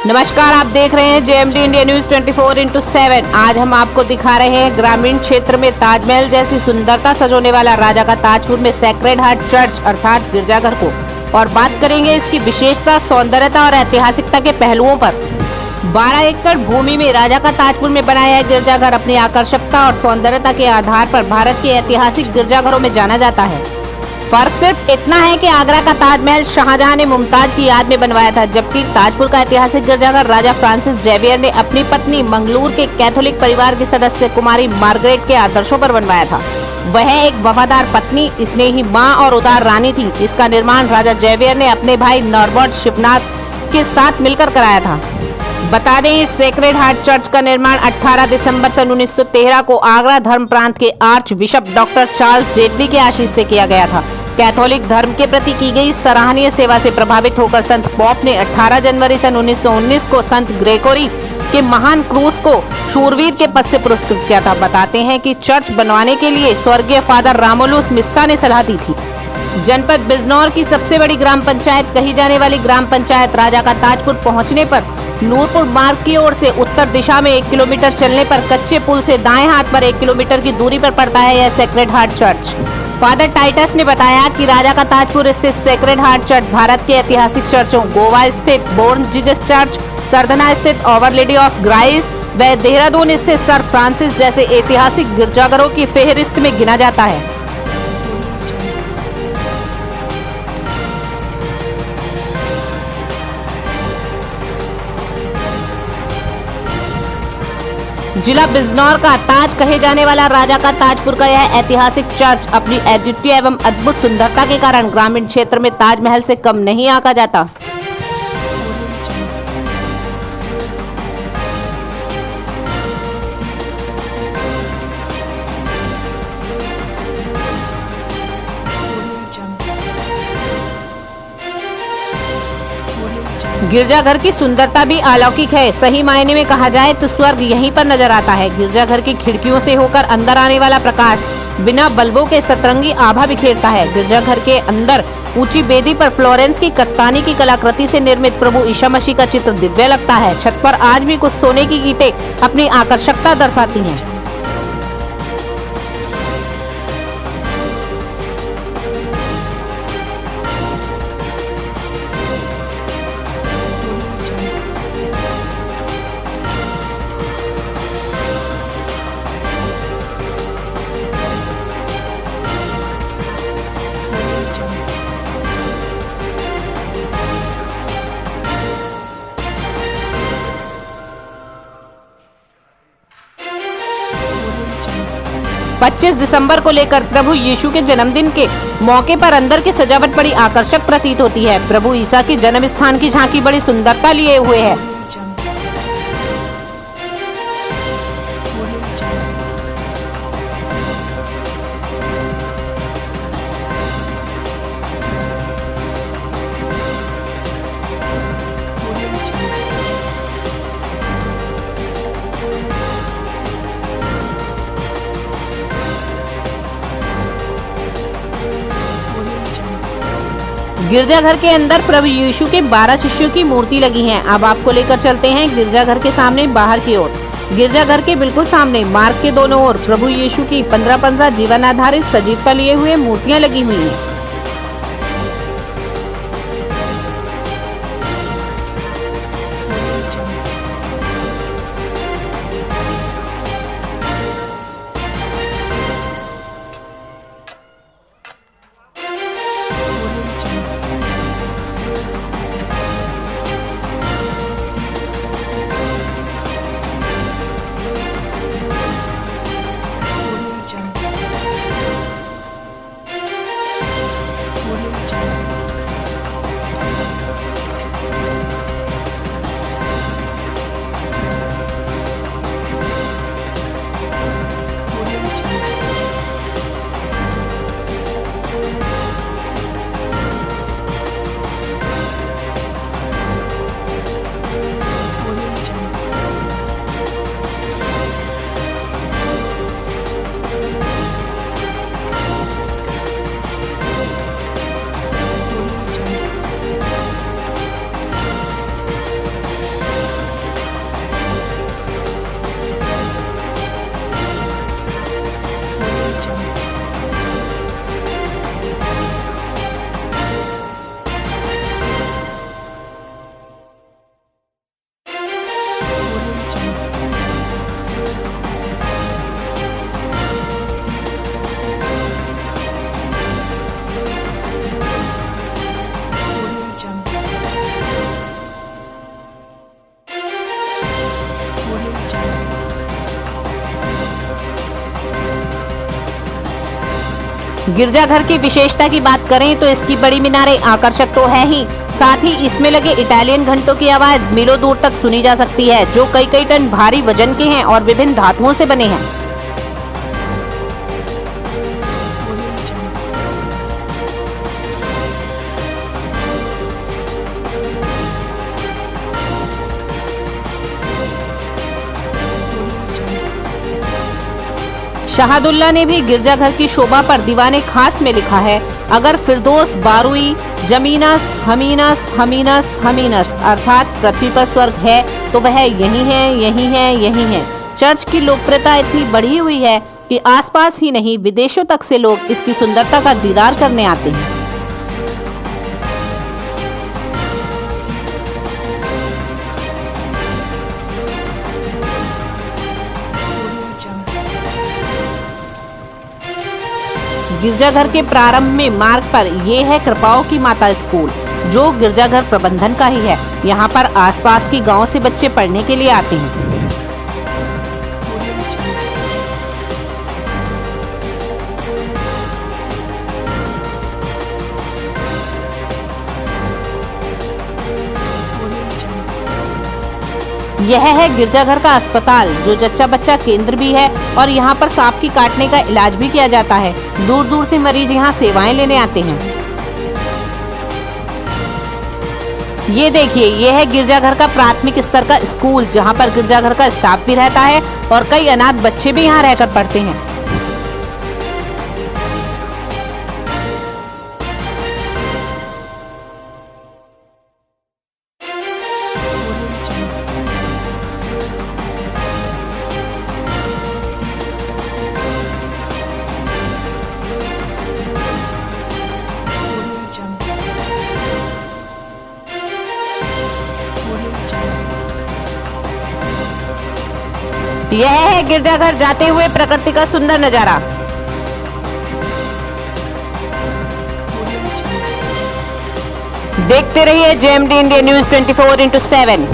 नमस्कार, आप देख रहे हैं जेएमडी इंडिया न्यूज 24/7। आज हम आपको दिखा रहे हैं ग्रामीण क्षेत्र में ताजमहल जैसी सुंदरता सजोने वाला राजा का ताजपुर में सेक्रेड हार्ट चर्च अर्थात गिरजाघर को, और बात करेंगे इसकी विशेषता, सौंदर्यता और ऐतिहासिकता के पहलुओं पर। 12 एकड़ भूमि में राजा का ताजपुर में बनाया है गिरजाघर अपनी आकर्षकता और सौंदर्यता के आधार पर भारत के ऐतिहासिक गिरजाघरों में जाना जाता है। फर्क सिर्फ इतना है कि आगरा का ताजमहल शाहजहां ने मुमताज की याद में बनवाया था, जबकि ताजपुर का ऐतिहासिक गिरजाघर राजा फ्रांसिस जेवियर ने अपनी पत्नी मंगलूर के कैथोलिक परिवार की सदस्य कुमारी मार्गरेट के आदर्शों पर बनवाया था। वह एक वफादार पत्नी, स्नेही माँ और उदार रानी थी। इसका निर्माण राजा जेवियर ने अपने भाई नॉर्बर्ट शिवनाथ के साथ मिलकर कराया था। बता दें, इस सेक्रेड हार्ट चर्च का निर्माण 18 दिसंबर सन 1913 को आगरा धर्म प्रांत के arch bishop doctor Charles Jaitley के आशीष से किया गया था। कैथोलिक धर्म के प्रति की गई सराहनीय सेवा से प्रभावित होकर संत पॉप ने 18 जनवरी सन 1919 को संत ग्रेगोरी के महान क्रूस को शूरवीर के पद से पुरस्कृत किया था। बताते हैं कि चर्च बनवाने के लिए स्वर्गीय फादर रामोलुस मिस्सा ने सलाह दी थी। जनपद बिजनौर की सबसे बड़ी ग्राम पंचायत कही जाने वाली ग्राम पंचायत राजा का ताजपुर पहुंचने पर नूरपुर मार्ग की ओर से उत्तर दिशा में 1 किलोमीटर चलने पर कच्चे पुल से दाएं हाथ पर 1 किलोमीटर की दूरी पर पड़ता है यह Sacred Heart Church. Father Titus ने बताया कि राजा का ताजपुर स्थित सेक्रेड हार्ट चर्च भारत के ऐतिहासिक चर्चों गोवा स्थित बोर्न जीसस चर्च, सरधना स्थित ऑवर लेडी ऑफ ग्राइस व देहरादून स्थित सर फ्रांसिस जैसे ऐतिहासिक गिरजाघरों की फेहरिस्त में गिना जाता है। जिला बिजनौर का ताज कहे जाने वाला राजा का ताजपुर का यह ऐतिहासिक चर्च अपनी अद्वितीय एवं अद्भुत सुंदरता के कारण ग्रामीण क्षेत्र में ताजमहल से कम नहीं आंका जाता। गिरजाघर की सुंदरता भी अलौकिक है। सही मायने में कहा जाए तो स्वर्ग यहीं पर नजर आता है। गिरजाघर की खिड़कियों से होकर अंदर आने वाला प्रकाश बिना बल्बों के सतरंगी आभा बिखेरता है। गिरजाघर के अंदर ऊंची बेदी पर फ्लोरेंस की कत्तानी की कलाकृति से निर्मित प्रभु ईसा मसीह का चित्र दिव्य लगता है। छत पर आज भी कुछ सोने की ईंटें अपनी आकर्षकता दर्शाती हैं। पच्चीस दिसंबर को लेकर प्रभु यीशु के जन्मदिन के मौके पर अंदर की सजावट बड़ी आकर्षक प्रतीत होती है। प्रभु ईसा के जन्म स्थान की झांकी बड़ी सुंदरता लिए हुए है। गिरजाघर के अंदर प्रभु यीशु के 12 शिष्यों की मूर्ति लगी है। अब आपको लेकर चलते हैं गिरजाघर के सामने बाहर की ओर। गिरजाघर के बिल्कुल सामने मार्ग के दोनों ओर प्रभु यीशु की 15-15 जीवन आधारित सजीवता लिए हुए मूर्तियां लगी हुई हैं। गिरजाघर की विशेषता की बात करें तो इसकी बड़ी मीनारें आकर्षक तो है ही, साथ ही इसमें लगे इटालियन घंटों की आवाज मीलों दूर तक सुनी जा सकती है, जो कई टन भारी वजन के हैं और विभिन्न धातुओं से बने हैं। शाहदुल्ला ने भी गिरजाघर की शोभा पर दीवाने खास में लिखा है, अगर फिरदौस बारुई जमीनस्त हमीनस्त हमीनस्त हमीनस्त अर्थात पृथ्वी पर स्वर्ग है तो वह यही है, यही है, यही है। चर्च की लोकप्रियता इतनी बढ़ी हुई है कि आसपास ही नहीं विदेशों तक से लोग इसकी सुंदरता का दीदार करने आते हैं। गिरजाघर के प्रारंभ में मार्ग पर ये है कृपाओं की माता स्कूल, जो गिरजाघर प्रबंधन का ही है। यहाँ पर आसपास की गांव से बच्चे पढ़ने के लिए आते हैं। यह है गिरजाघर का अस्पताल, जो जच्चा बच्चा केंद्र भी है और यहाँ पर सांप की काटने का इलाज भी किया जाता है। दूर दूर से मरीज यहाँ सेवाएं लेने आते हैं। ये देखिए, ये है गिरजाघर का प्राथमिक स्तर का स्कूल, जहाँ पर गिरजाघर का स्टाफ भी रहता है और कई अनाथ बच्चे भी यहाँ रहकर पढ़ते हैं। यह है गिरजाघर जाते हुए प्रकृति का सुंदर नजारा। देखते रहिए जेएमडी इंडिया न्यूज 24/7।